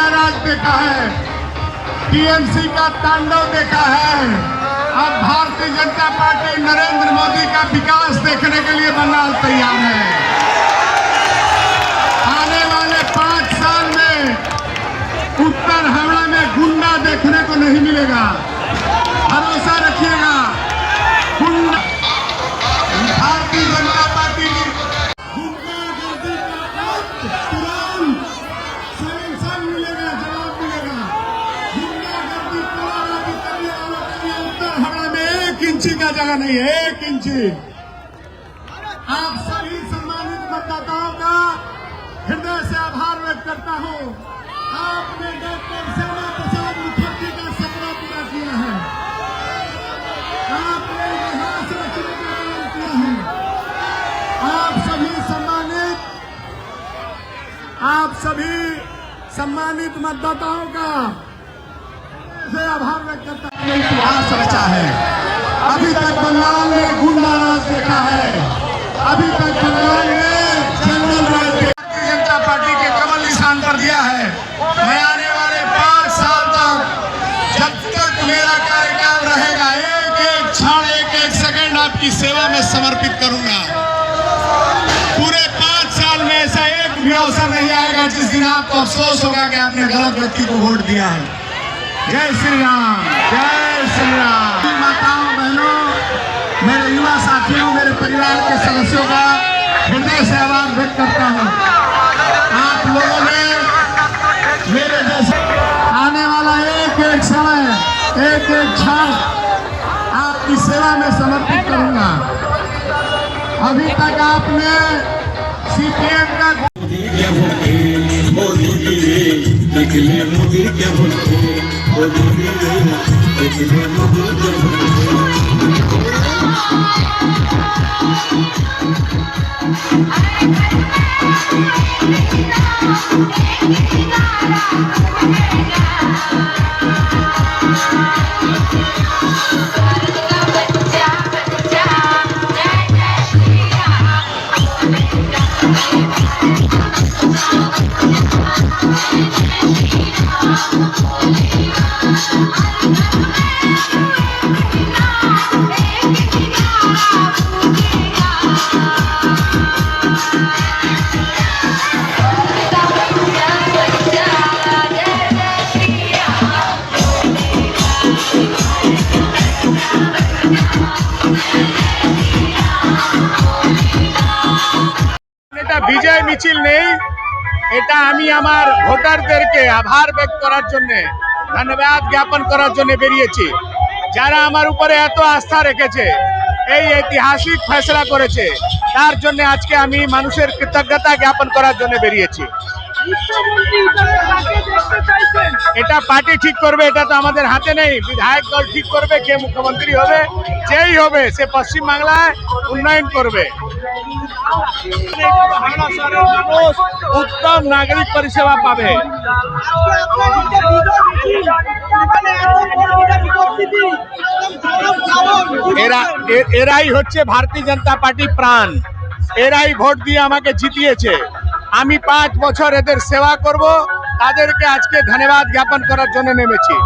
गुंडा राज देखा है, टीएमसी का तांडव देखा है। अब भारतीय जनता पार्टी नरेंद्र मोदी का विकास देखने के लिए बंगाल तैयार है। आने वाले 5 साल में उत्तर हावड़ा में गुंडा देखने को नहीं मिलेगा, भरोसा रखिएगा। गुंडा भारतीय जनता पार्टी गुंडागर्दी का तुरंत सैंक्शन मिलेगा, जवाब मिलेगा। गुंडागर्दी कराराजी करने वालों के लिए उत्तर हावड़ा में 1 इंची का जगह नहीं है, 1 इंची। आप सभी सम्मानित मतदाताओं का हृदय से आभार व्यक्त करता हूं। आपने डॉक्टर श्यामा प्रसाद मुखर्जी का सपना पूरा किया है, आपने इतिहास रचने का काम किया है। आप सभी सम्मानित मतदाताओं का से आभार व्यक्त करता हूं। इतिहास रचा है, अभी तक बंगाल में गुंडा राज देखा है, अभी तक बंगाल में जंगल राज भारतीय जनता पार्टी के कमल निशान पर दिया है। मैं आने वाले 5 साल तक जब तक मेरा कार्यकाल रहेगा, एक क्षण, एक सेकंड आपकी सेवा में समर्पित करूंगा। पूरे 5 साल में ऐसा एक भी अवसर नहीं आएगा जिस दिन आपको अफसोस होगा कि आपने गलत व्यक्ति को वोट दिया है। जय श्री राम, जय श्री राम। माताओं, बहनों, मेरे युवा साथियों, मेरे परिवार के सदस्यों का हृदय से आभार व्यक्त करता हूं। आप लोगों ने मेरे जैसे आने वाला एक समय, एक क्षण आपकी सेवा में समर्पित करूंगा। अभी तक आपने सीपीएम का বিজয় মিছিল নেই, এটা আমি আমার ভোটারদেরকে আভার ব্যক্ত করার জন্য, ধন্যবাদ জ্ঞাপন করার জন্য বেরিয়েছি। যারা আমার উপরে এত আস্থা রেখেছে, এই ঐতিহাসিক ফয়সলা করেছে, তার জন্য আজকে আমি মানুষের কৃতজ্ঞতা জ্ঞাপন করার জন্য বেরিয়েছি। এটা পার্টি ঠিক করবে, এটা তো আমাদের হাতে নেই। বিধায়ক দল ঠিক করবে কে মুখ্যমন্ত্রী হবে, যেই হবে সে পশ্চিম বাংলায় উন্নয়ন করবে। উত্তম নাগরিক পরিষেবা পাবে। এরাই হচ্ছে ভারতীয় জনতা পার্টি প্রাণ, এরাই ভোট দিয়ে আমাকে জিতিয়েছে। আমি 5 বছর এদের সেবা করব, তাদেরকে আজকে ধন্যবাদ জ্ঞাপন করার জন্য নেমেছি।